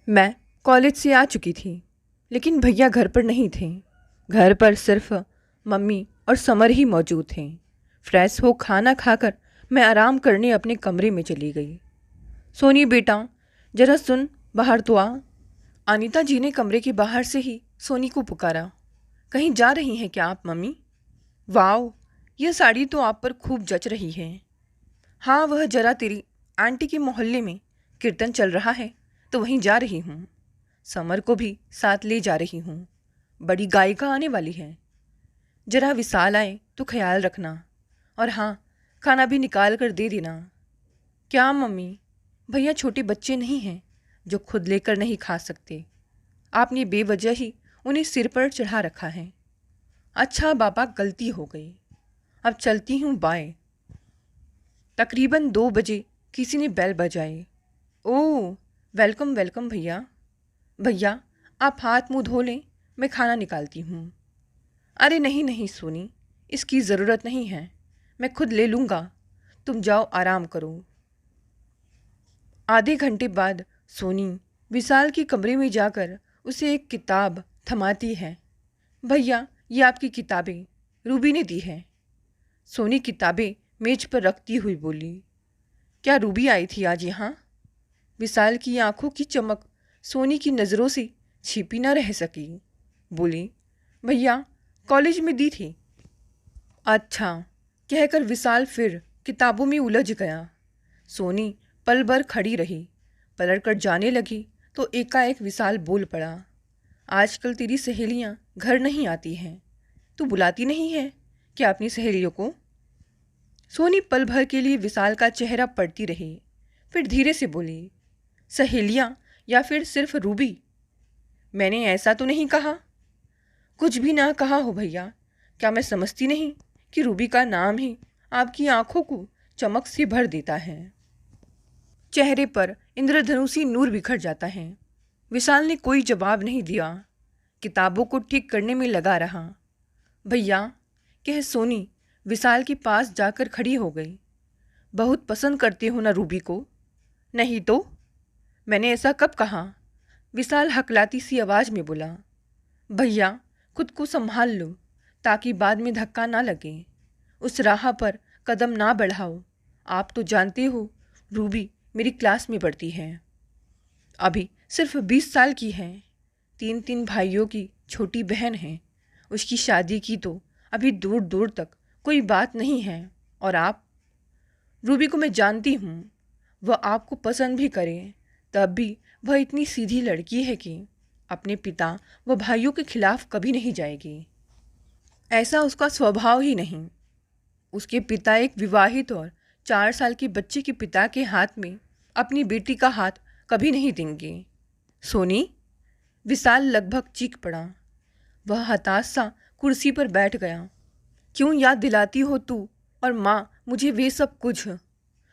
मैं कॉलेज से आ चुकी थी, लेकिन भैया घर पर नहीं थे। घर पर सिर्फ मम्मी और समर ही मौजूद थे। फ्रेश हो खाना खाकर मैं आराम करने अपने कमरे में चली गई। सोनी बेटा, जरा सुन, बाहर तो आ। अनीता जी ने कमरे के बाहर से ही सोनी को पुकारा। कहीं जा रही हैं क्या आप मम्मी? वाओ, यह साड़ी तो आप पर खूब जच रही है। हाँ, वह जरा तेरी आंटी के मोहल्ले में कीर्तन चल रहा है तो वहीं जा रही हूँ। समर को भी साथ ले जा रही हूँ। बड़ी गायिका आने वाली है। जरा विशाल आए तो ख्याल रखना। और हाँ, खाना भी निकाल कर दे देना। क्या मम्मी, भैया छोटे बच्चे नहीं हैं जो खुद लेकर नहीं खा सकते। आपने बेवजह ही उन्हें सिर पर चढ़ा रखा है। अच्छा बाबा, गलती हो गई। अब चलती हूँ बाय। तकरीबन 2 बजे किसी ने बेल बजाई। ओह, वेलकम वेलकम भैया। भैया, आप हाथ मुंह धो लें, मैं खाना निकालती हूँ। अरे नहीं नहीं सोनी, इसकी ज़रूरत नहीं है, मैं खुद ले लूँगा। तुम जाओ आराम करो। आधे घंटे बाद सोनी विशाल के कमरे में जाकर उसे एक किताब थमाती है। भैया, ये आपकी किताबें रूबी ने दी है। सोनी किताबें मेज पर रखती हुई बोली। क्या रूबी आई थी आज यहाँ? विशाल की आंखों की चमक सोनी की नज़रों से छिपी न रह सकी। बोली, भैया, कॉलेज में दी थी। अच्छा, कहकर विशाल फिर किताबों में उलझ गया। सोनी पल भर खड़ी रही। पलट कर जाने लगी तो एकाएक विशाल बोल पड़ा। आजकल तेरी सहेलियाँ घर नहीं आती हैं, तू बुलाती नहीं है क्या अपनी सहेलियों को? सोनी पल भर के लिए विशाल का चेहरा पढ़ती रही, फिर धीरे से बोली, सहेलियाँ या फिर सिर्फ रूबी? मैंने ऐसा तो नहीं कहा। कुछ भी ना कहा हो भैया, क्या मैं समझती नहीं कि रूबी का नाम ही आपकी आंखों को चमक से भर देता है। चेहरे पर इंद्रधनुषी नूर बिखर जाता है। विशाल ने कोई जवाब नहीं दिया, किताबों को ठीक करने में लगा रहा। भैया, कह सोनी विशाल के पास जाकर खड़ी हो गई। बहुत पसंद करते हो ना रूबी को? नहीं तो? मैंने ऐसा कब कहा? विशाल हकलाती सी आवाज़ में बोला। भैया, खुद को संभाल लो ताकि बाद में धक्का ना लगे। उस राह पर कदम ना बढ़ाओ। आप तो जानते हो रूबी मेरी क्लास में पढ़ती है। अभी सिर्फ 20 साल की है। 3 भाइयों की छोटी बहन है। उसकी शादी की तो अभी दूर दूर तक कोई बात नहीं है। और आप? रूबी को मैं जानती हूँ। वह आपको पसंद भी करे तब भी वह इतनी सीधी लड़की है कि अपने पिता व भाइयों के खिलाफ कभी नहीं जाएगी। ऐसा उसका स्वभाव ही नहीं। उसके पिता एक विवाहित और 4 साल के बच्चे के पिता के हाथ में अपनी बेटी का हाथ कभी नहीं देंगे। सोनी, विशाल लगभग चीख पड़ा। वह हताश सा कुर्सी पर बैठ गया। क्यों याद दिलाती हो तू और माँ मुझे वे सब कुछ?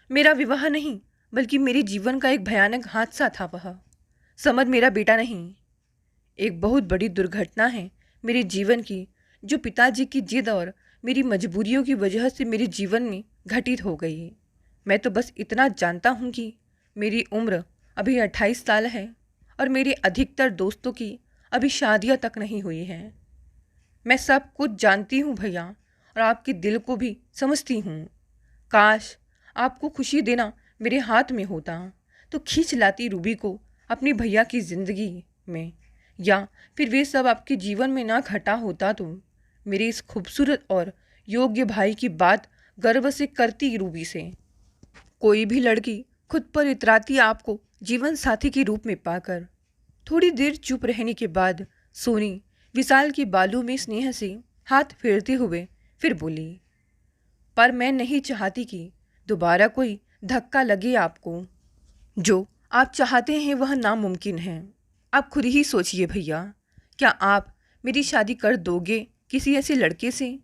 मेरा विवाह नहीं, बल्कि मेरे जीवन का एक भयानक हादसा था वह। समर मेरा बेटा नहीं। एक बहुत बड़ी दुर्घटना है मेरे जीवन की, जो पिताजी की जिद और मेरी मजबूरियों की वजह से मेरे जीवन में घटित हो गई। मैं तो बस इतना जानता हूँ कि मेरी उम्र अभी 28 साल है और मेरे अधिकतर दोस्तों की अभी शादियाँ तक नहीं हुई हैं। मैं सब कुछ जानती हूँ भैया, और आपके दिल को भी समझती हूँ। काश आपको खुशी देना मेरे हाथ में होता तो खींच लाती रूबी को अपने भैया की ज़िंदगी में, या फिर वे सब आपके जीवन में ना घटा होता तो मेरे इस खूबसूरत और योग्य भाई की बात गर्व से करती रूबी से। कोई भी लड़की खुद पर इतराती आपको जीवन साथी के रूप में पाकर। थोड़ी देर चुप रहने के बाद सोनी विशाल के बालों में स्नेह से हाथ फेरते हुए फिर बोली, पर मैं नहीं चाहती कि दोबारा कोई धक्का लगे आपको। जो आप चाहते हैं वह नामुमकिन है। आप खुद ही सोचिए भैया, क्या आप मेरी शादी कर दोगे किसी ऐसे लड़के से?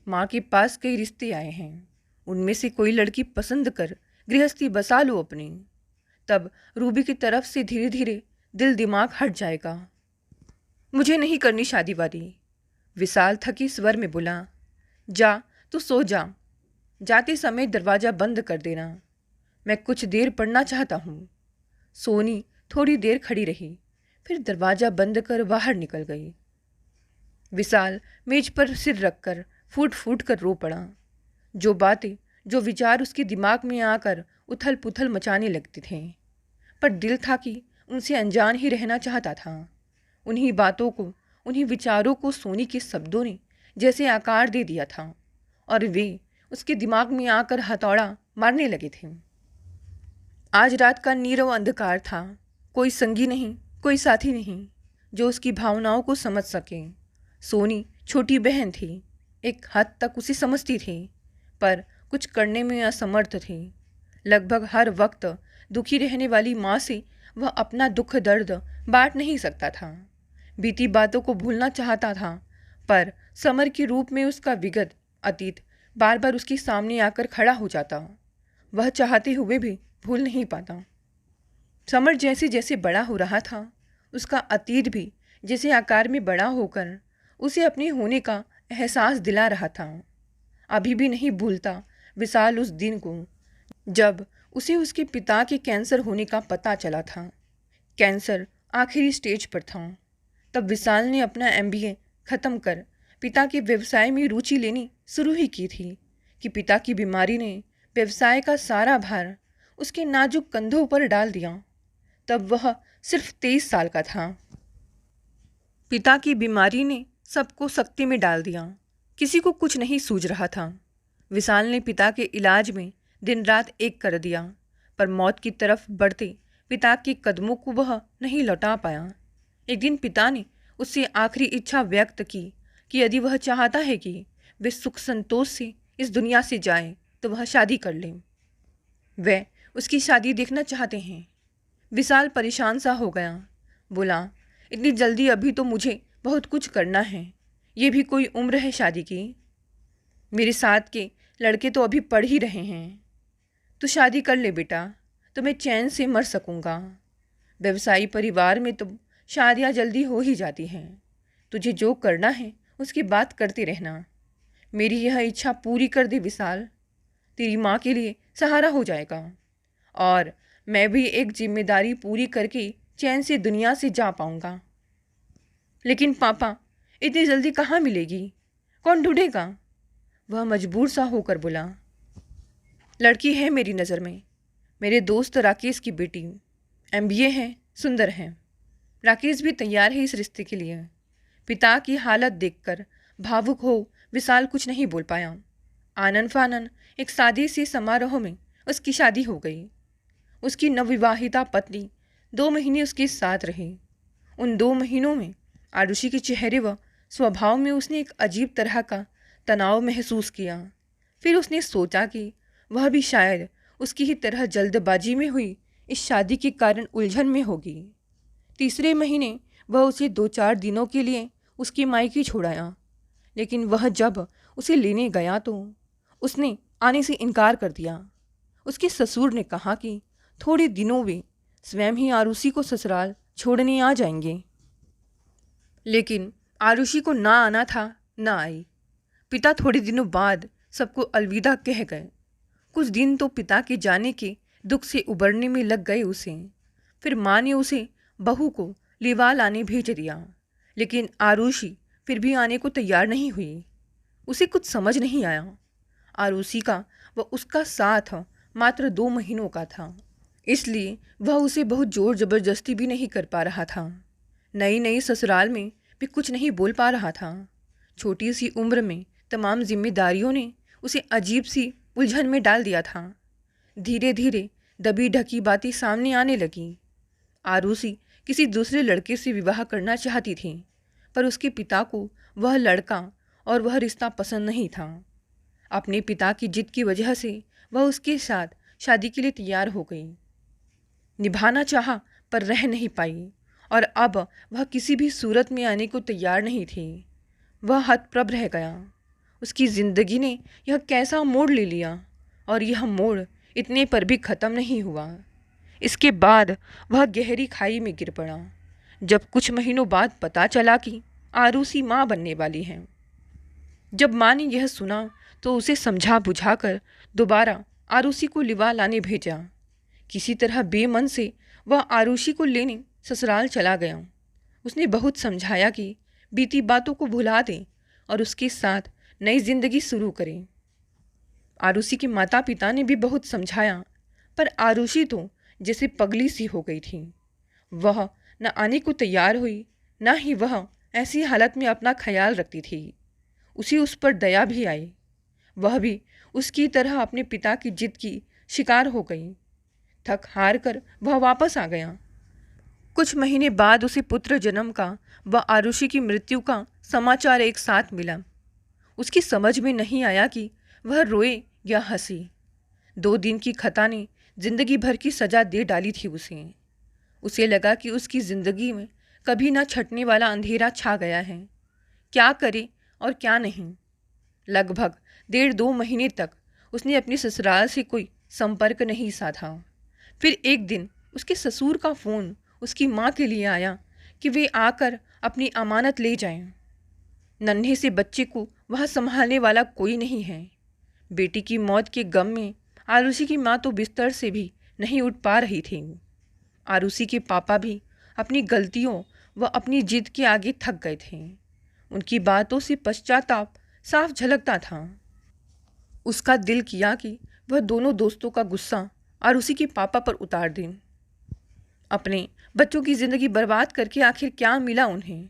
माँ के पास कई रिश्ते आए हैं, उनमें से कोई लड़की पसंद कर गृहस्थी बसा लो अपनी। तब रूबी की तरफ से धीरे धीरे दिल दिमाग हट जाएगा। मुझे नहीं करनी शादी वादी, विशाल थकी स्वर में बोला। जा, तू सो जा। जाते समय दरवाज़ा बंद कर देना। मैं कुछ देर पढ़ना चाहता हूँ। सोनी थोड़ी देर खड़ी रही, फिर दरवाज़ा बंद कर बाहर निकल गई। विशाल मेज पर सिर रखकर फूट फूट कर रो पड़ा। जो बातें, जो विचार उसके दिमाग में आकर उथल पुथल मचाने लगते थे, पर दिल था कि उनसे अनजान ही रहना चाहता था। उन्हीं बातों को, उन्हीं विचारों को सोनी के शब्दों ने जैसे आकार दे दिया था और वे उसके दिमाग में आकर हथौड़ा मारने लगे थे। आज रात का नीरव अंधकार था। कोई संगी नहीं, कोई साथी नहीं जो उसकी भावनाओं को समझ सके। सोनी छोटी बहन थी, एक हद तक उसे समझती थी, पर कुछ करने में असमर्थ थी। लगभग हर वक्त दुखी रहने वाली माँ से वह अपना दुख दर्द बांट नहीं सकता था। बीती बातों को भूलना चाहता था, पर समर के रूप में उसका विगत अतीत बार बार उसके सामने आकर खड़ा हो जाता। वह चाहते हुए भी भूल नहीं पाता। समर जैसे जैसे बड़ा हो रहा था, उसका अतीत भी जैसे आकार में बड़ा होकर उसे अपने होने का एहसास दिला रहा था। अभी भी नहीं भूलता विशाल उस दिन को जब उसे उसके पिता के कैंसर होने का पता चला था। कैंसर आखिरी स्टेज पर था। तब विशाल ने अपना MBA ख़त्म कर पिता के व्यवसाय में रुचि लेनी शुरू ही की थी कि पिता की बीमारी ने व्यवसाय का सारा भार उसके नाजुक कंधों पर डाल दिया। तब वह सिर्फ 23 साल का था। पिता की बीमारी ने सबको सख्ती में डाल दिया। किसी को कुछ नहीं सूझ रहा था। विशाल ने पिता के इलाज में दिन रात एक कर दिया, पर मौत की तरफ बढ़ते पिता के कदमों को वह नहीं लौटा पाया। एक दिन पिता ने उससे आखिरी इच्छा व्यक्त की कि यदि वह चाहता है कि वे सुख संतोष से इस दुनिया से जाए तो वह शादी कर ले। वे उसकी शादी देखना चाहते हैं। विशाल परेशान सा हो गया। बोला, इतनी जल्दी? अभी तो मुझे बहुत कुछ करना है। ये भी कोई उम्र है शादी की? मेरे साथ के लड़के तो अभी पढ़ ही रहे हैं। तू शादी कर ले बेटा, तो मैं चैन से मर सकूँगा। व्यवसायी परिवार में तो शादियाँ जल्दी हो ही जाती हैं। तुझे जो करना है उसकी बात करते रहना। मेरी यह इच्छा पूरी कर दे विशाल, तेरी माँ के लिए सहारा हो जाएगा और मैं भी एक जिम्मेदारी पूरी करके चैन से दुनिया से जा पाऊँगा। लेकिन पापा, इतनी जल्दी कहाँ मिलेगी? कौन ढूंढेगा? वह मजबूर सा होकर बोला। लड़की है मेरी नज़र में, मेरे दोस्त राकेश की बेटी, MBA है, सुंदर है। राकेश भी तैयार है इस रिश्ते के लिए। पिता की हालत देखकर भावुक हो विशाल कुछ नहीं बोल पाया। आनन फानन एक सादे से समारोह में उसकी शादी हो गई। उसकी नवविवाहिता पत्नी 2 महीने उसके साथ रही। उन 2 महीनों में आरुषि के चेहरे व स्वभाव में उसने एक अजीब तरह का तनाव महसूस किया। फिर उसने सोचा कि वह भी शायद उसकी ही तरह जल्दबाजी में हुई इस शादी के कारण उलझन में होगी। तीसरे महीने वह उसे 2-4 दिनों के लिए उसकी मायके छोड़ाया, लेकिन वह जब उसे लेने गया तो उसने आने से इनकार कर दिया। उसके ससुर ने कहा कि थोड़े दिनों वे स्वयं ही आरुषि को ससुराल छोड़ने आ जाएंगे। लेकिन आरुषि को ना आना था, ना आई। पिता थोड़े दिनों बाद सबको अलविदा कह गए। कुछ दिन तो पिता के जाने के दुख से उबरने में लग गए उसे। फिर माँ ने उसे बहू को लिवा लाने भेज दिया, लेकिन आरुषि फिर भी आने को तैयार नहीं हुई। उसे कुछ समझ नहीं आया। आरुषि का व उसका साथ मात्र 2 महीनों का था, इसलिए वह उसे बहुत जोर जबरदस्ती भी नहीं कर पा रहा था। नई नई ससुराल में भी कुछ नहीं बोल पा रहा था। छोटी सी उम्र में तमाम जिम्मेदारियों ने उसे अजीब सी उलझन में डाल दिया था। धीरे धीरे दबी ढकी बातें सामने आने लगीं। आरुषि किसी दूसरे लड़के से विवाह करना चाहती थी, पर उसके पिता को वह लड़का और वह रिश्ता पसंद नहीं था। अपने पिता की जिद की वजह से वह उसके साथ शादी के लिए तैयार हो गई। निभाना चाहा पर रह नहीं पाई और अब वह किसी भी सूरत में आने को तैयार नहीं थी। वह हतप्रभ रह गया। उसकी ज़िंदगी ने यह कैसा मोड़ ले लिया और यह मोड़ इतने पर भी ख़त्म नहीं हुआ। इसके बाद वह गहरी खाई में गिर पड़ा। जब कुछ महीनों बाद पता चला कि आरुषि माँ बनने वाली है। जब माँ ने यह सुना तो उसे समझा बुझाकर दोबारा आरुषि को लिवा लाने भेजा। किसी तरह बेमन से वह आरुषि को लेने ससुराल चला गया। उसने बहुत समझाया कि बीती बातों को भुला दें और उसके साथ नई जिंदगी शुरू करें। आरुषि के माता पिता ने भी बहुत समझाया, पर आरुषि तो जैसे पगली सी हो गई थी। वह न आने को तैयार हुई, न ही वह ऐसी हालत में अपना ख्याल रखती थी। उसे उस पर दया भी आई। वह भी उसकी तरह अपने पिता की जिद की शिकार हो गई। थक हार कर वह वापस आ गया। कुछ महीने बाद उसे पुत्र जन्म का व आरुषि की मृत्यु का समाचार एक साथ मिला। उसकी समझ में नहीं आया कि वह रोए या हंसी। 2 दिन की खता ने जिंदगी भर की सजा दे डाली थी उसे। उसे लगा कि उसकी जिंदगी में कभी ना छटने वाला अंधेरा छा गया है। क्या करे और क्या नहीं। लगभग 1.5-2 महीने तक उसने अपने ससुराल से कोई संपर्क नहीं साधा। फिर एक दिन उसके ससुर का फ़ोन उसकी माँ के लिए आया कि वे आकर अपनी अमानत ले जाएं। नन्हे से बच्चे को वह संभालने वाला कोई नहीं है। बेटी की मौत के गम में आरुषि की माँ तो बिस्तर से भी नहीं उठ पा रही थी। आरुषि के पापा भी अपनी गलतियों व अपनी जिद के आगे थक गए थे। उनकी बातों से पश्चाताप साफ झलकता था। उसका दिल किया कि वह दोनों दोस्तों का गुस्सा आरुषि के पापा पर उतार दें। अपने बच्चों की ज़िंदगी बर्बाद करके आखिर क्या मिला उन्हें,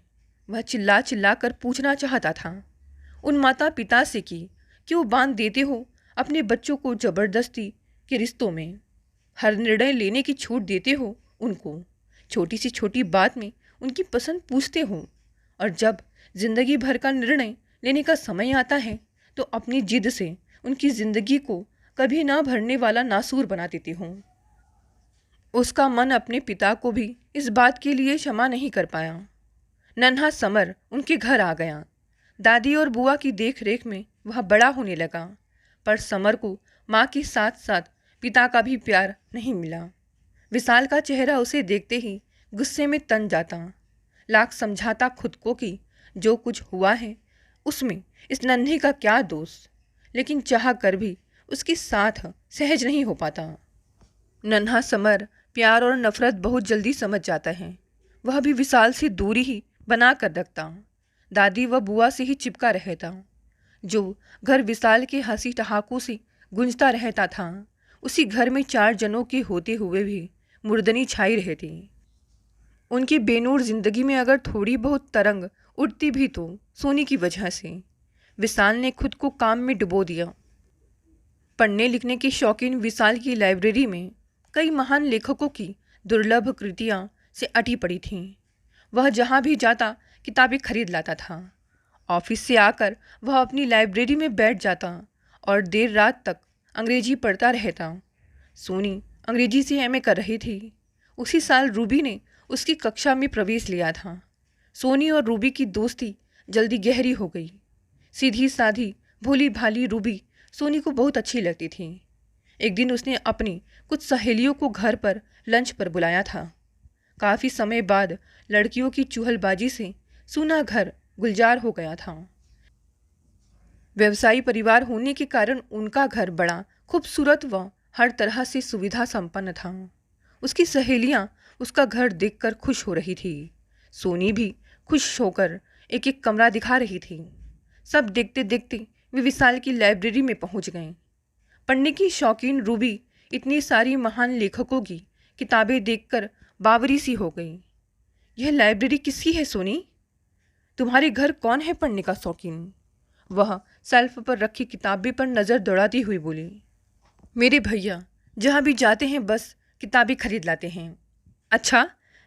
वह चिल्ला चिल्ला कर पूछना चाहता था उन माता पिता से कि क्यों बांध देते हो अपने बच्चों को ज़बरदस्ती के रिश्तों में, हर निर्णय लेने की छूट देते हो उनको, छोटी सी छोटी बात में उनकी पसंद पूछते हो, और जब जिंदगी भर का निर्णय लेने का समय आता है तो अपनी जिद से उनकी ज़िंदगी को कभी ना भरने वाला नासूर बना देती हूँ। उसका मन अपने पिता को भी इस बात के लिए क्षमा नहीं कर पाया। नन्हा समर उनके घर आ गया। दादी और बुआ की देख रेख में वह बड़ा होने लगा, पर समर को माँ के साथ साथ पिता का भी प्यार नहीं मिला। विशाल का चेहरा उसे देखते ही गुस्से में तन जाता। लाख समझाता खुद को कि जो कुछ हुआ है उसमें इस नन्हे का क्या दोष, लेकिन चाह कर भी उसके साथ सहज नहीं हो पाता। नन्हा समर प्यार और नफरत बहुत जल्दी समझ जाता है। वह भी विशाल से दूरी ही बना कर रखता। दादी व बुआ से ही चिपका रहता। जो घर विशाल के हंसी ठहाकों से गूंजता रहता था, उसी घर में 4 जनों के होते हुए भी मुर्दनी छाई रहती। उनकी बेनूर जिंदगी में अगर थोड़ी बहुत तरंग उठती भी तो सोनी की वजह से। विशाल ने खुद को काम में डुबो दिया। पढ़ने लिखने के शौकीन विशाल की लाइब्रेरी में कई महान लेखकों की दुर्लभ कृतियाँ से अटी पड़ी थीं। वह जहाँ भी जाता किताबें खरीद लाता था। ऑफिस से आकर वह अपनी लाइब्रेरी में बैठ जाता और देर रात तक अंग्रेजी पढ़ता रहता। सोनी अंग्रेजी से एमए कर रही थी। उसी साल रूबी ने उसकी कक्षा में प्रवेश लिया था। सोनी और रूबी की दोस्ती जल्दी गहरी हो गई। सीधी साधी भोली भाली रूबी सोनी को बहुत अच्छी लगती थी। एक दिन उसने अपनी कुछ सहेलियों को घर पर लंच पर बुलाया था। काफ़ी समय बाद लड़कियों की चुहलबाजी से सूना घर गुलजार हो गया था। व्यवसायी परिवार होने के कारण उनका घर बड़ा खूबसूरत व हर तरह से सुविधा संपन्न था। उसकी सहेलियां उसका घर देखकर खुश हो रही थी। सोनी भी खुश होकर एक एक कमरा दिखा रही थी। सब देखते देखते वे विशाल की लाइब्रेरी में पहुंच गए। पढ़ने की शौकीन रूबी इतनी सारी महान लेखकों की किताबें देखकर बावरी सी हो गई। यह लाइब्रेरी किसकी है सोनी? तुम्हारे घर कौन है पढ़ने का शौकीन? वह शेल्फ पर रखी किताबें पर नज़र दौड़ाती हुई बोली। मेरे भैया जहाँ भी जाते हैं बस किताबें खरीद लाते हैं। अच्छा,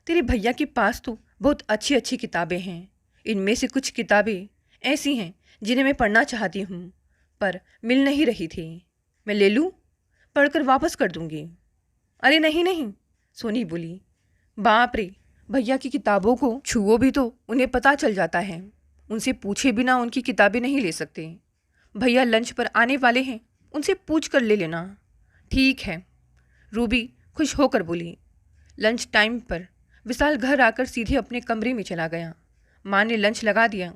तेरे भैया के पास तो बहुत अच्छी अच्छी किताबें हैं। इनमें से कुछ किताबें ऐसी हैं जिन्हें मैं पढ़ना चाहती हूँ, पर मिल नहीं रही थी। मैं ले लूँ? पढ़कर वापस कर दूँगी। अरे नहीं नहीं, सोनी बोली। बाप रे, भैया की किताबों को छुओ भी तो उन्हें पता चल जाता है। उनसे पूछे बिना उनकी किताबें नहीं ले सकते। भैया लंच पर आने वाले हैं, उनसे पूछ कर ले लेना। ठीक है, रूबी खुश होकर बोली। लंच टाइम पर विशाल घर आकर सीधे अपने कमरे में चला गया। माँ ने लंच लगा दिया।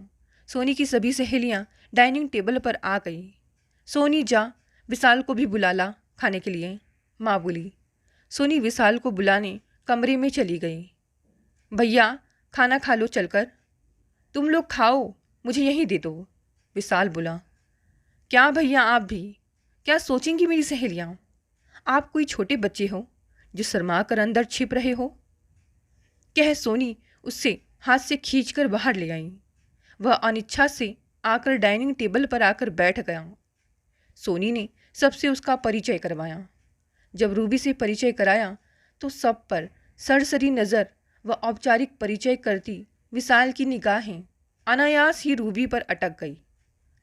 सोनी की सभी सहेलियाँ डाइनिंग टेबल पर आ गई। सोनी जा, विशाल को भी बुला ला खाने के लिए, माँ बोली। सोनी विशाल को बुलाने कमरे में चली गई। भैया खाना खा लो चलकर। तुम लोग खाओ, मुझे यहीं दे दो, विशाल बोला। क्या भैया आप भी? क्या सोचेंगी मेरी सहेलियाँ? आप कोई छोटे बच्चे हो जो शर्मा कर अंदर छिप रहे हो? कह सोनी उससे हाथ से खींचकर बाहर ले आई। वह अनिच्छा से आकर डाइनिंग टेबल पर आकर बैठ गया। सोनी ने सबसे उसका परिचय करवाया। जब रूबी से परिचय कराया तो सब पर सरसरी नज़र व औपचारिक परिचय करती विशाल की निगाहें अनायास ही रूबी पर अटक गई।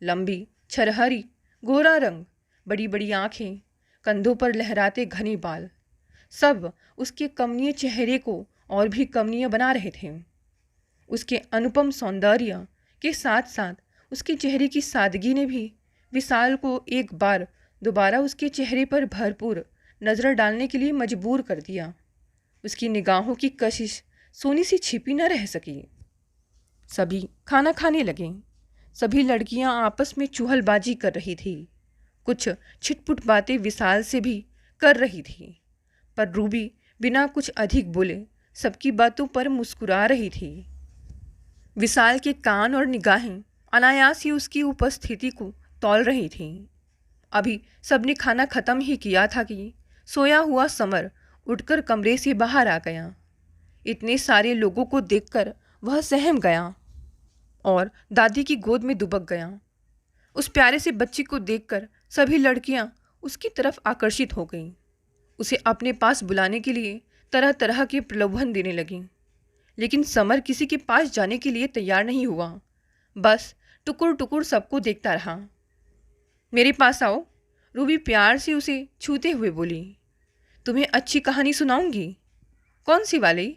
लंबी, छरहरी, गोरा रंग, बड़ी बड़ी आँखें, कंधों पर लहराते घने बाल, सब उसके कमनीय चेहरे को और भी कमनीय बना रहे थे। उसके अनुपम सौंदर्य के साथ साथ उसके चेहरे की सादगी ने भी विशाल को एक बार दोबारा उसके चेहरे पर भरपूर नज़र डालने के लिए मजबूर कर दिया। उसकी निगाहों की कशिश सोनी से छिपी न रह सकी। सभी खाना खाने लगे। सभी लड़कियां आपस में चुहलबाजी कर रही थी। कुछ छिटपुट बातें विशाल से भी कर रही थी, पर रूबी बिना कुछ अधिक बोले सबकी बातों पर मुस्कुरा रही थी। विशाल के कान और निगाहें अनायास ही उसकी उपस्थिति को तौल रही थीं। अभी सबने खाना खत्म ही किया था कि सोया हुआ समर उठकर कमरे से बाहर आ गया। इतने सारे लोगों को देखकर वह सहम गया और दादी की गोद में दुबक गया। उस प्यारे से बच्चे को देखकर सभी लड़कियां उसकी तरफ आकर्षित हो गईं। उसे अपने पास बुलाने के लिए तरह तरह के प्रलोभन देने लगीं, लेकिन समर किसी के पास जाने के लिए तैयार नहीं हुआ। बस टुकुर टुकुर सबको देखता रहा। मेरे पास आओ, रूबी प्यार से उसे छूते हुए बोली। तुम्हें अच्छी कहानी सुनाऊंगी। कौन सी वाली?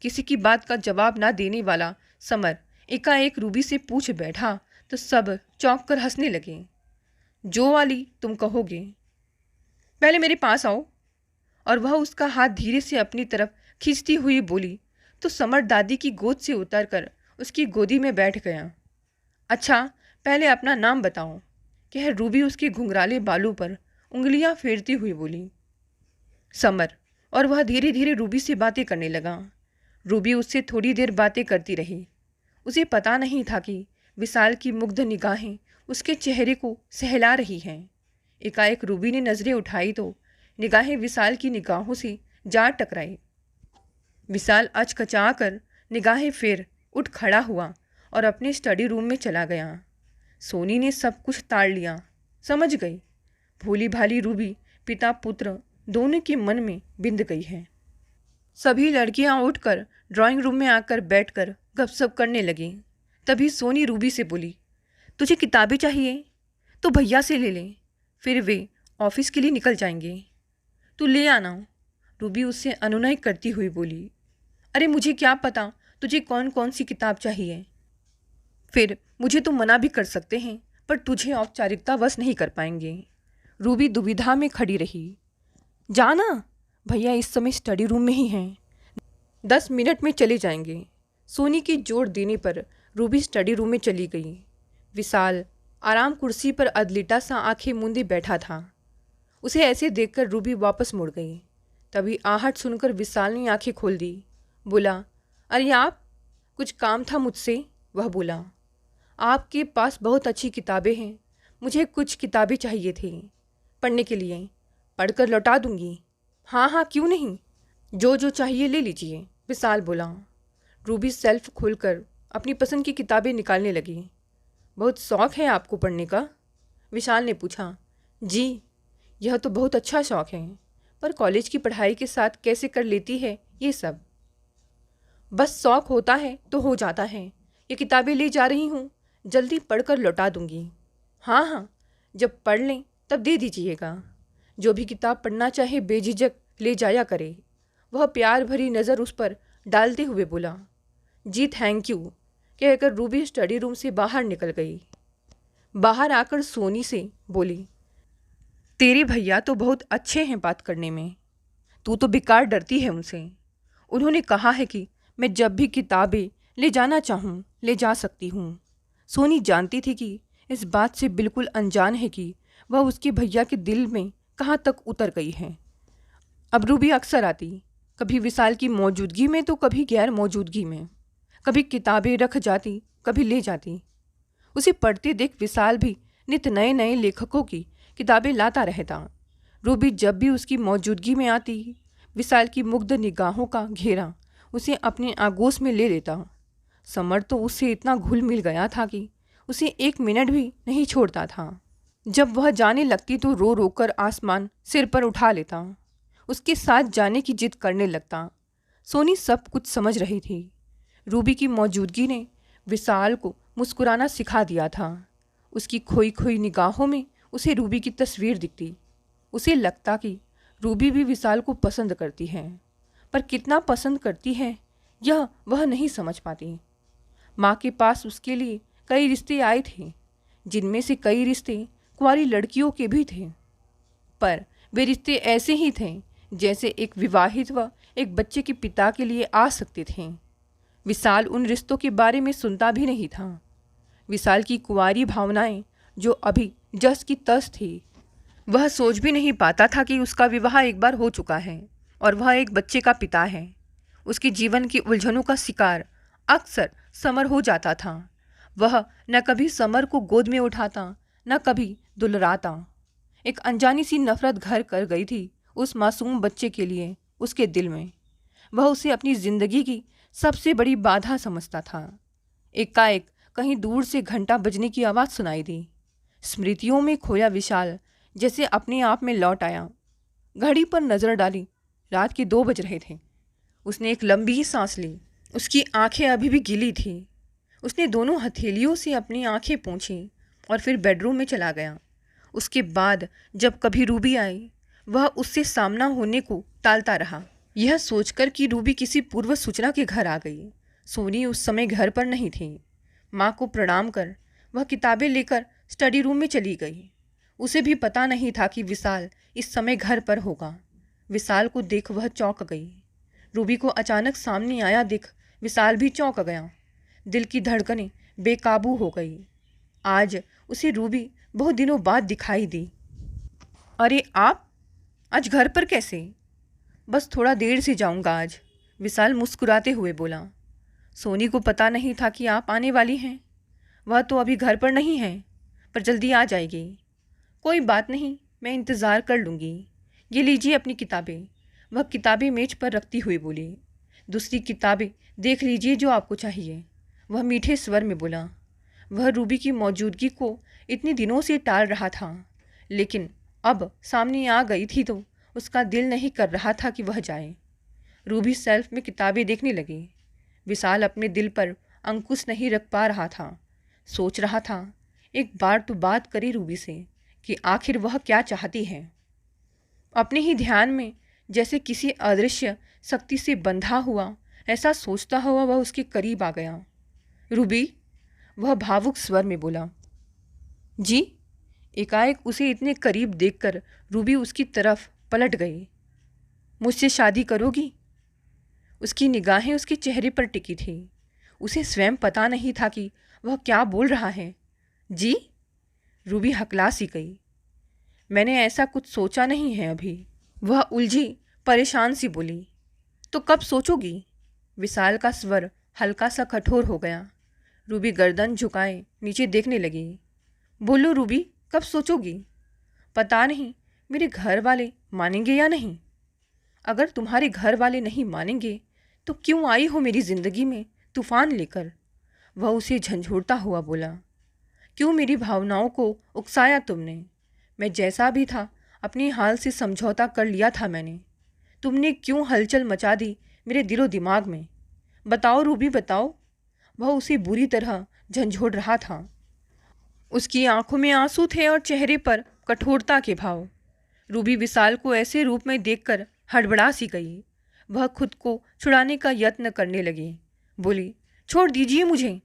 किसी की बात का जवाब ना देने वाला समर एकाएक रूबी से पूछ बैठा तो सब चौंक कर हंसने लगे। जो वाली तुम कहोगे, पहले मेरे पास आओ। और वह उसका हाथ धीरे से अपनी तरफ खींचती हुई बोली तो समर दादी की गोद से उतरकर उसकी गोदी में बैठ गया। अच्छा, पहले अपना नाम बताओ, कह रूबी उसके घुंघराले बालों पर उंगलियां फेरती हुई बोली। समर। और वह धीरे धीरे रूबी से बातें करने लगा। रूबी उससे थोड़ी देर बातें करती रही। उसे पता नहीं था कि विशाल की मुग्ध निगाहें उसके चेहरे को सहला रही हैं। एकाएक रूबी ने नज़रें उठाई तो निगाहें विशाल की निगाहों से जा टकराई। विशाल अचकचा कर निगाहें फेर उठ खड़ा हुआ और अपने स्टडी रूम में चला गया। सोनी ने सब कुछ ताड़ लिया, समझ गई भोली भाली रूबी पिता पुत्र दोनों के मन में बिंध गई है। सभी लड़कियां उठकर ड्राइंग रूम में आकर बैठकर गपशप करने लगीं। तभी सोनी रूबी से बोली, तुझे किताबें चाहिए तो भैया से ले लें, फिर वे ऑफिस के लिए निकल जाएंगे। तू ले आना, रूबी उससे अनुनय करती हुई बोली। अरे मुझे क्या पता तुझे कौन कौन सी किताब चाहिए, फिर मुझे तो मना भी कर सकते हैं, पर तुझे औपचारिकता वश नहीं कर पाएंगे। रूबी दुविधा में खड़ी रही। जाना, भैया इस समय स्टडी रूम में ही हैं, 10 मिनट में चले जाएंगे। सोनी की जोर देने पर रूबी स्टडी रूम में चली गई। विशाल आराम कुर्सी पर अधलिटा सा आंखें मूंदे बैठा था। उसे ऐसे देखकर रूबी वापस मुड़ गई। तभी आहट सुनकर विशाल ने आंखें खोल दी। बोला, अरे आप, कुछ काम था मुझसे? वह बोला, आपके पास बहुत अच्छी किताबें हैं, मुझे कुछ किताबें चाहिए थी पढ़ने के लिए, पढ़कर लौटा दूंगी। हाँ हाँ क्यों नहीं, जो जो चाहिए ले लीजिए, विशाल बोला। रूबी सेल्फ खोलकर अपनी पसंद की किताबें निकालने लगी। बहुत शौक़ है आपको पढ़ने का? विशाल ने पूछा। जी, यह तो बहुत अच्छा शौक़ है, पर कॉलेज की पढ़ाई के साथ कैसे कर लेती है ये सब? बस शौक़ होता है तो हो जाता है। ये किताबें ले जा रही हूँ, जल्दी पढ़कर लौटा दूंगी। हाँ हाँ, जब पढ़ लें तब दे दीजिएगा। जो भी किताब पढ़ना चाहे बेझिझक ले जाया करे। वह प्यार भरी नज़र उस पर डालते हुए बोला। जी थैंक यू, कहकर रूबी स्टडी रूम से बाहर निकल गई। बाहर आकर सोनी से बोली, तेरे भैया तो बहुत अच्छे हैं बात करने में, तू तो बेकार डरती है उनसे। उन्होंने कहा है कि मैं जब भी किताबें ले जाना चाहूँ ले जा सकती हूँ। सोनी जानती थी कि इस बात से बिल्कुल अनजान है कि वह उसके भैया के दिल में कहाँ तक उतर गई है। अब रूबी अक्सर आती, कभी विशाल की मौजूदगी में तो कभी गैर मौजूदगी में, कभी किताबें रख जाती, कभी ले जाती। उसे पढ़ते देख विशाल भी नित नए नए लेखकों की किताबें लाता रहता। रूबी जब भी उसकी मौजूदगी में आती, विशाल की मुग्ध निगाहों का घेरा उसे अपने आगोश में ले लेता। समर तो उससे इतना घुल मिल गया था कि उसे एक मिनट भी नहीं छोड़ता था। जब वह जाने लगती तो रो रो कर आसमान सिर पर उठा लेता, उसके साथ जाने की जिद करने लगता। सोनी सब कुछ समझ रही थी। रूबी की मौजूदगी ने विशाल को मुस्कुराना सिखा दिया था। उसकी खोई खोई निगाहों में उसे रूबी की तस्वीर दिखती। उसे लगता कि रूबी भी विशाल को पसंद करती है, पर कितना पसंद करती है यह वह नहीं समझ पाती। माँ के पास उसके लिए कई रिश्ते आए थे, जिनमें से कई रिश्ते कुंवारी लड़कियों के भी थे, पर वे रिश्ते ऐसे ही थे जैसे एक विवाहित व एक बच्चे के पिता के लिए आ सकते थे। विशाल उन रिश्तों के बारे में सुनता भी नहीं था। विशाल की कुंवारी भावनाएं जो अभी जस की तस थी, वह सोच भी नहीं पाता था कि उसका विवाह एक बार हो चुका है और वह एक बच्चे का पिता है। उसके जीवन की उलझनों का शिकार अक्सर समर हो जाता था। वह न कभी समर को गोद में उठाता, न कभी दुलराता। एक अनजानी सी नफरत घर कर गई थी उस मासूम बच्चे के लिए उसके दिल में। वह उसे अपनी जिंदगी की सबसे बड़ी बाधा समझता था। एकाएक कहीं दूर से घंटा बजने की आवाज़ सुनाई दी। स्मृतियों में खोया विशाल जैसे अपने आप में लौट आया। घड़ी पर नज़र डाली, रात के 2 बज रहे थे। उसने एक लंबी सांस ली। उसकी आंखें अभी भी गीली थी। उसने दोनों हथेलियों से अपनी आंखें पोंछी और फिर बेडरूम में चला गया। उसके बाद जब कभी रूबी आई, वह उससे सामना होने को टालता रहा, यह सोचकर कि रूबी किसी पूर्व सूचना के घर आ गई। सोनी उस समय घर पर नहीं थी। माँ को प्रणाम कर वह किताबें लेकर स्टडी रूम में चली गई। उसे भी पता नहीं था कि विशाल इस समय घर पर होगा। विशाल को देख वह चौंक गई। रूबी को अचानक सामने आया देख विशाल भी चौंक गया। दिल की धड़कनें बेकाबू हो गई। आज उसे रूबी बहुत दिनों बाद दिखाई दी। अरे आप आज घर पर कैसे? बस थोड़ा देर से जाऊंगा आज, विशाल मुस्कुराते हुए बोला। सोनी को पता नहीं था कि आप आने वाली हैं। वह तो अभी घर पर नहीं है, पर जल्दी आ जाएगी। कोई बात नहीं, मैं इंतज़ार कर लूँगी। ये लीजिए अपनी किताबें। वह किताबें मेज पर रखती हुई बोली। दूसरी किताबें देख लीजिए जो आपको चाहिए, वह मीठे स्वर में बोला। वह रूबी की मौजूदगी को इतने दिनों से टाल रहा था, लेकिन अब सामने आ गई थी तो उसका दिल नहीं कर रहा था कि वह जाए। रूबी शेल्फ में किताबें देखने लगी। विशाल अपने दिल पर अंकुश नहीं रख पा रहा था। सोच रहा था एक बार तो बात करी रूबी से कि आखिर वह क्या चाहती है। अपने ही ध्यान में जैसे किसी अदृश्य शक्ति से बंधा हुआ ऐसा सोचता हुआ वह उसके करीब आ गया। रूबी, वह भावुक स्वर में बोला। जी? एकाएक उसे इतने करीब देखकर रूबी उसकी तरफ पलट गई। मुझसे शादी करोगी? उसकी निगाहें उसके चेहरे पर टिकी थी। उसे स्वयं पता नहीं था कि वह क्या बोल रहा है। जी? रूबी हकला सी गई। मैंने ऐसा कुछ सोचा नहीं है अभी, वह उलझी परेशान सी बोली। तो कब सोचोगी? विशाल का स्वर हल्का सा कठोर हो गया। रूबी गर्दन झुकाए नीचे देखने लगी। बोलो रूबी, कब सोचोगी? पता नहीं मेरे घर वाले मानेंगे या नहीं। अगर तुम्हारे घर वाले नहीं मानेंगे तो क्यों आई हो मेरी ज़िंदगी में तूफान लेकर? वह उसे झंझोड़ता हुआ बोला। क्यों मेरी भावनाओं को उकसाया तुमने? मैं जैसा भी था अपने हाल से समझौता कर लिया था मैंने। तुमने क्यों हलचल मचा दी मेरे दिलो दिमाग में? बताओ रूबी, बताओ। वह उसे बुरी तरह झंझोड़ रहा था। उसकी आंखों में आंसू थे और चेहरे पर कठोरता के भाव। रूबी विशाल को ऐसे रूप में देखकर हड़बड़ा सी गई। वह खुद को छुड़ाने का यत्न करने लगी। बोली, छोड़ दीजिए मुझे,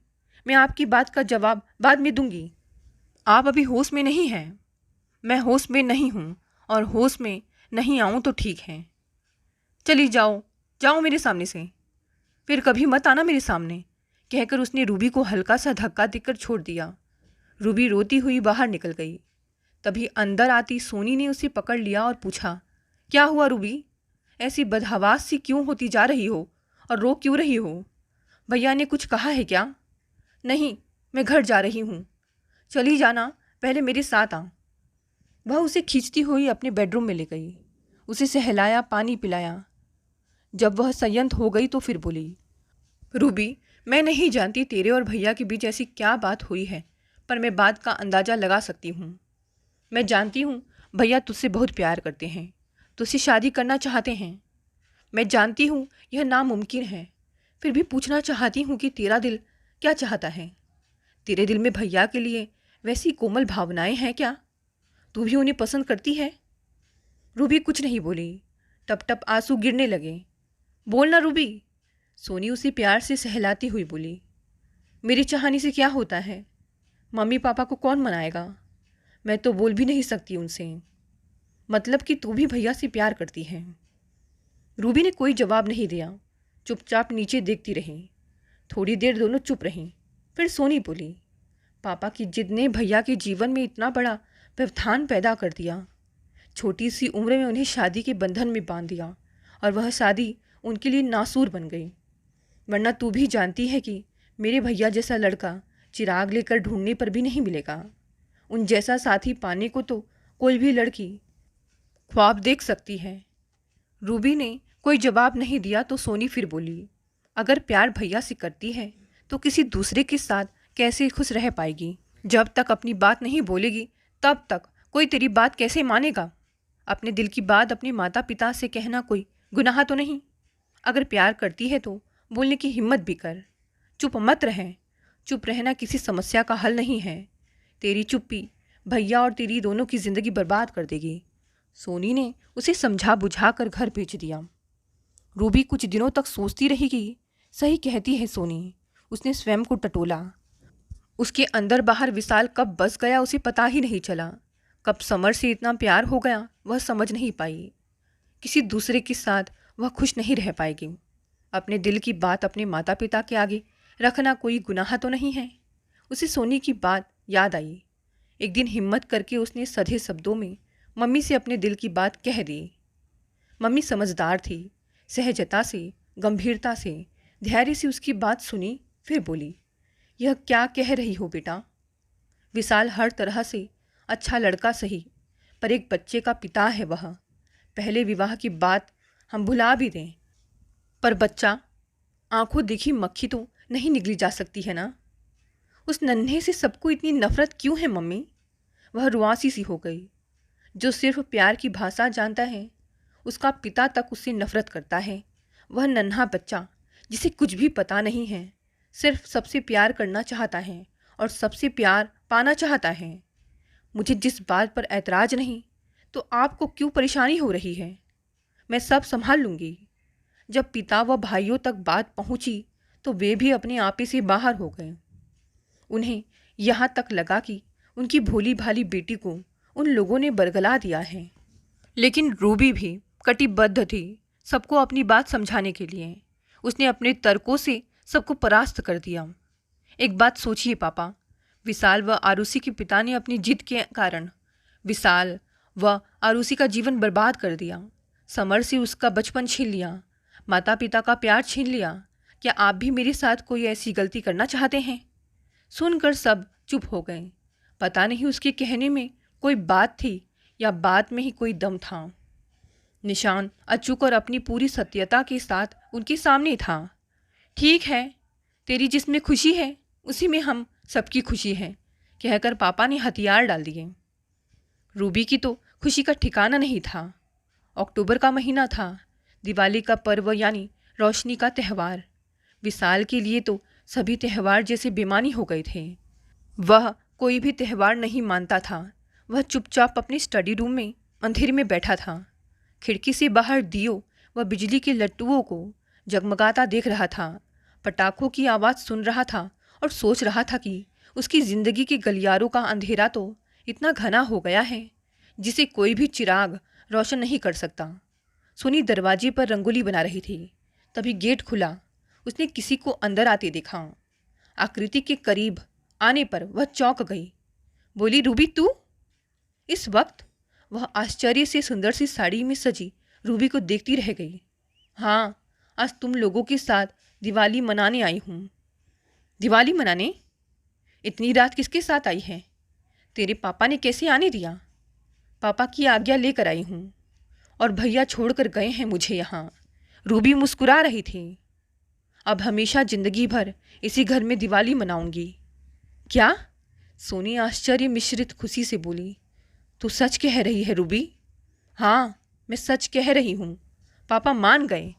मैं आपकी बात का जवाब बाद में दूंगी। आप अभी होश में नहीं हैं। मैं होश में नहीं हूँ और होश में नहीं आऊँ तो ठीक है। चली जाओ, जाओ मेरे सामने से, फिर कभी मत आना मेरे सामने, कहकर उसने रूबी को हल्का सा धक्का देकर छोड़ दिया। रूबी रोती हुई बाहर निकल गई। तभी अंदर आती सोनी ने उसे पकड़ लिया और पूछा, क्या हुआ रूबी? ऐसी बदहवास सी क्यों होती जा रही हो और रो क्यों रही हो? भैया ने कुछ कहा है क्या? नहीं, मैं घर जा रही हूँ। चली जाना, पहले मेरे साथ आ। वह उसे खींचती हुई अपने बेडरूम में ले गई। उसे सहलाया, पानी पिलाया। जब वह संयत हो गई तो फिर बोली, रूबी, मैं नहीं जानती तेरे और भैया के बीच ऐसी क्या बात हुई है, पर मैं बात का अंदाज़ा लगा सकती हूँ। मैं जानती हूँ भैया तुझसे बहुत प्यार करते हैं, तुझसे शादी करना चाहते हैं। मैं जानती हूँ यह नामुमकिन है, फिर भी पूछना चाहती हूँ कि तेरा दिल क्या चाहता है? तेरे दिल में भैया के लिए वैसी कोमल भावनाएं हैं क्या? तू भी उन्हें पसंद करती है? रूबी कुछ नहीं बोली। टप टप आंसू गिरने लगे। बोलना रूबी, सोनी उसे प्यार से सहलाती हुई बोली। मेरी चाहनी से क्या होता है? मम्मी पापा को कौन मनाएगा? मैं तो बोल भी नहीं सकती उनसे। मतलब कि तू भी भैया से प्यार करती है। रूबी ने कोई जवाब नहीं दिया, चुपचाप नीचे देखती रही। थोड़ी देर दोनों चुप रहीं। फिर सोनी बोली, पापा की जिद ने भैया के जीवन में इतना बड़ा व्यवधान पैदा कर दिया। छोटी सी उम्र में उन्हें शादी के बंधन में बांध दिया और वह शादी उनके लिए नासूर बन गई। वरना तू भी जानती है कि मेरे भैया जैसा लड़का चिराग लेकर ढूंढने पर भी नहीं मिलेगा। उन जैसा साथी पाने को तो कोई भी लड़की ख्वाब देख सकती है। रूबी ने कोई जवाब नहीं दिया तो सोनी फिर बोली, अगर प्यार भैया से करती है तो किसी दूसरे के साथ कैसे खुश रह पाएगी? जब तक अपनी बात नहीं बोलेगी तब तक कोई तेरी बात कैसे मानेगा? अपने दिल की बात अपने माता पिता से कहना कोई गुनाह तो नहीं। अगर प्यार करती है तो बोलने की हिम्मत भी कर। चुप मत रह। चुप रहना किसी समस्या का हल नहीं है। तेरी चुप्पी भैया और तेरी दोनों की ज़िंदगी बर्बाद कर देगी। सोनी ने उसे समझा बुझा कर घर भेज दिया। रूबी कुछ दिनों तक सोचती रही कि सही कहती है सोनी। उसने स्वयं को टटोला। उसके अंदर बाहर विशाल कब बस गया उसे पता ही नहीं चला। कब समर से इतना प्यार हो गया वह समझ नहीं पाई। किसी दूसरे के साथ वह खुश नहीं रह पाएगी। अपने दिल की बात अपने माता पिता के आगे रखना कोई गुनाह तो नहीं है। उसे सोनी की बात याद आई। एक दिन हिम्मत करके उसने सधे शब्दों में मम्मी से अपने दिल की बात कह दी। मम्मी समझदार थी। सहजता से, गंभीरता से, धैर्य से उसकी बात सुनी। फिर बोली, यह क्या कह रही हो बेटा? विशाल हर तरह से अच्छा लड़का सही, पर एक बच्चे का पिता है वह। पहले विवाह की बात हम भुला भी दें, पर बच्चा आंखों देखी मक्खी तो नहीं निगली जा सकती है ना। उस नन्हे से सबको इतनी नफरत क्यों है मम्मी? वह रुआसी सी हो गई। जो सिर्फ प्यार की भाषा जानता है उसका पिता तक उससे नफरत करता है। वह नन्हा बच्चा जिसे कुछ भी पता नहीं है, सिर्फ सबसे प्यार करना चाहता है और सबसे प्यार पाना चाहता है। मुझे जिस बात पर ऐतराज़ नहीं, तो आपको क्यों परेशानी हो रही है? मैं सब संभाल लूँगी। जब पिता व भाइयों तक बात पहुँची तो वे भी अपने आपे से बाहर हो गए। उन्हें यहाँ तक लगा कि उनकी भोली भाली बेटी को उन लोगों ने बरगला दिया है। लेकिन रूबी भी कटिबद्ध थी सबको अपनी बात समझाने के लिए। उसने अपने तर्कों से सबको परास्त कर दिया। एक बात सोचिए पापा, विशाल व आरुषि के पिता ने अपनी जिद के कारण विशाल व आरुषि का जीवन बर्बाद कर दिया। समर से उसका बचपन छीन लिया, माता पिता का प्यार छीन लिया। क्या आप भी मेरे साथ कोई ऐसी गलती करना चाहते हैं? सुनकर सब चुप हो गए। पता नहीं उसके कहने में कोई बात थी या बात में ही कोई दम था। निशान अचूक और अपनी पूरी सत्यता के साथ उनके सामने था। ठीक है, तेरी जिसमें खुशी है उसी में हम सबकी खुशी है, कहकर पापा ने हथियार डाल दिए। रूबी की तो खुशी का ठिकाना नहीं था। अक्टूबर का महीना था, दिवाली का पर्व यानी रोशनी का त्यौहार। विशाल के लिए तो सभी त्यौहार जैसे बेमानी हो गए थे। वह कोई भी त्यौहार नहीं मानता था। वह चुपचाप अपने स्टडी रूम में अंधेरे में बैठा था। खिड़की से बाहर दियो व बिजली के लट्टुओं को जगमगाता देख रहा था। पटाखों की आवाज़ सुन रहा था और सोच रहा था कि उसकी ज़िंदगी के गलियारों का अंधेरा तो इतना घना हो गया है जिसे कोई भी चिराग रोशन नहीं कर सकता। सोनी दरवाजे पर रंगोली बना रही थी, तभी गेट खुला। उसने किसी को अंदर आते देखा। आकृति के करीब आने पर वह चौंक गई। बोली, रूबी तू? इस वक्त वह आश्चर्य से सुंदर सी साड़ी में सजी रूबी को देखती रह गई। हाँ, आज तुम लोगों के साथ दिवाली मनाने आई हूँ। दिवाली मनाने? इतनी रात किसके साथ आई है? तेरे पापा ने कैसे आने दिया? पापा की आज्ञा लेकर आई हूँ और भैया छोड़कर गए हैं मुझे यहाँ। रूबी मुस्कुरा रही थी। अब हमेशा जिंदगी भर इसी घर में दिवाली मनाऊंगी। क्या? सोनी आश्चर्य मिश्रित खुशी से बोली। तू सच कह रही है रूबी? हाँ, मैं सच कह रही हूँ। पापा मान गए।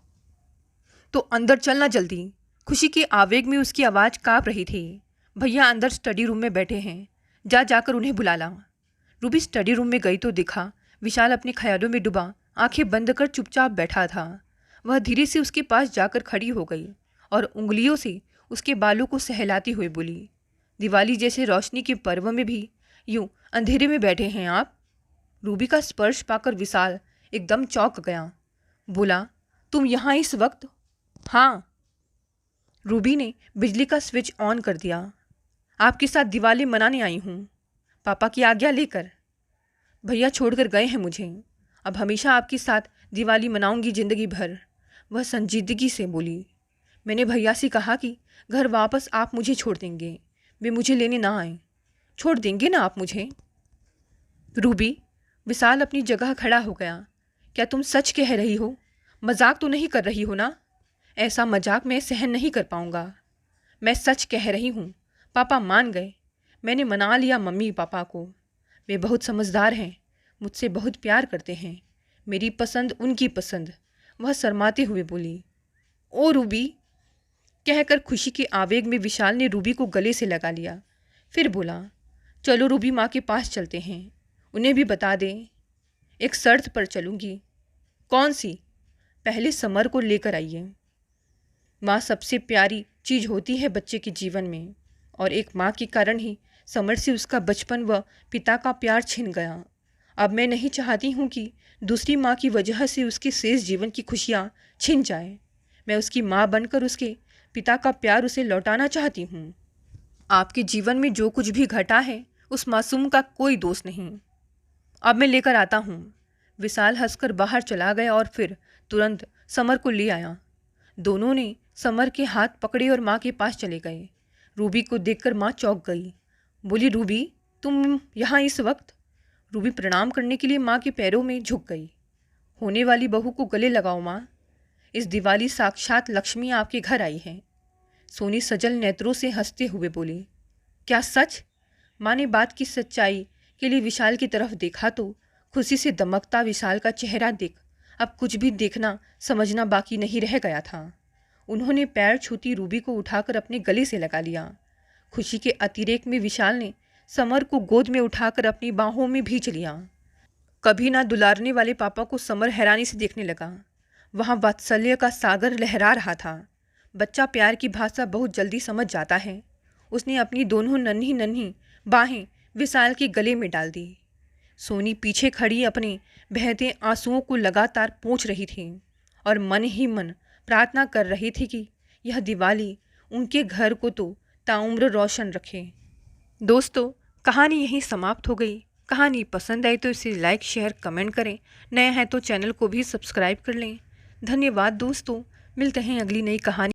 तो अंदर चलना जल्दी। खुशी के आवेग में उसकी आवाज़ काँप रही थी। भैया अंदर स्टडी रूम में बैठे हैं, जाकर उन्हें बुला ला। रूबी स्टडी रूम में गई तो दिखा विशाल अपने ख्यालों में डूबा आंखें बंद कर चुपचाप बैठा था। वह धीरे से उसके पास जाकर खड़ी हो गई और उंगलियों से उसके बालों को सहलाती हुई बोली, दिवाली जैसे रोशनी के पर्व में भी यूं अंधेरे में बैठे हैं आप? रूबी का स्पर्श पाकर विशाल एकदम चौंक गया। बोला, तुम यहाँ इस वक्त? हाँ। रूबी ने बिजली का स्विच ऑन कर दिया। आपके साथ दिवाली मनाने आई हूँ, पापा की आज्ञा लेकर। भैया छोड़कर गए हैं मुझे। अब हमेशा आपके साथ दिवाली मनाऊंगी जिंदगी भर। वह संजीदगी से बोली। मैंने भैया से कहा कि घर वापस आप मुझे छोड़ देंगे, वे मुझे लेने ना आए। छोड़ देंगे ना आप मुझे? रूबी, विशाल अपनी जगह खड़ा हो गया। क्या तुम सच कह रही हो? मजाक तो नहीं कर रही हो ना? ऐसा मजाक मैं सहन नहीं कर पाऊंगा। मैं सच कह रही हूँ। पापा मान गए। मैंने मना लिया मम्मी पापा को। वे बहुत समझदार हैं, मुझसे बहुत प्यार करते हैं। मेरी पसंद उनकी पसंद। वह शर्माते हुए बोली। ओ रूबी, कहकर खुशी के आवेग में विशाल ने रूबी को गले से लगा लिया। फिर बोला, चलो रूबी, माँ के पास चलते हैं, उन्हें भी बता दें। एक शर्त पर चलूँगी। कौन सी? पहले समर को लेकर आइए। माँ सबसे प्यारी चीज़ होती है बच्चे के जीवन में, और एक माँ के कारण ही समर से उसका बचपन व पिता का प्यार छिन गया। अब मैं नहीं चाहती हूँ कि दूसरी माँ की वजह से उसके शेष जीवन की खुशियाँ छिन जाए। मैं उसकी माँ बनकर उसके पिता का प्यार उसे लौटाना चाहती हूँ। आपके जीवन में जो कुछ भी घटा है उस मासूम का कोई दोष नहीं। अब मैं लेकर आता हूँ। विशाल हंसकर बाहर चला गया और फिर तुरंत समर को ले आया। दोनों ने समर के हाथ पकड़े और माँ के पास चले गए। रूबी को देखकर माँ चौंक गई। बोली, रूबी, तुम यहाँ इस वक्त? रूबी प्रणाम करने के लिए माँ के पैरों में झुक गई। होने वाली बहू को गले लगाओ माँ। इस दिवाली साक्षात लक्ष्मी आपके घर आई है। सोनी सजल नेत्रों से हंसते हुए बोली। क्या सच? माँ ने बात की सच्चाई के लिए विशाल की तरफ देखा तो खुशी से दमकता विशाल का चेहरा देख अब कुछ भी देखना समझना बाकी नहीं रह गया था। उन्होंने पैर छूती रूबी को उठाकर अपने गले से लगा लिया। खुशी के अतिरेक में विशाल ने समर को गोद में उठाकर अपनी बाहों में भींच लिया। कभी ना दुलारने वाले पापा को समर हैरानी से देखने लगा। वहाँ वात्सल्य का सागर लहरा रहा था। बच्चा प्यार की भाषा बहुत जल्दी समझ जाता है। उसने अपनी दोनों नन्ही नन्ही बाहें विशाल के गले में डाल दी। सोनी पीछे खड़ी अपने बहते आंसुओं को लगातार पोंछ रही थी और मन ही मन प्रार्थना कर रही थी कि यह दिवाली उनके घर को तो ताउम्र रोशन रखे। दोस्तों, कहानी यहीं समाप्त हो गई। कहानी पसंद आई तो इसे लाइक, शेयर, कमेंट करें। नए हैं तो चैनल को भी सब्सक्राइब कर लें। धन्यवाद दोस्तों, मिलते हैं अगली नई कहानी।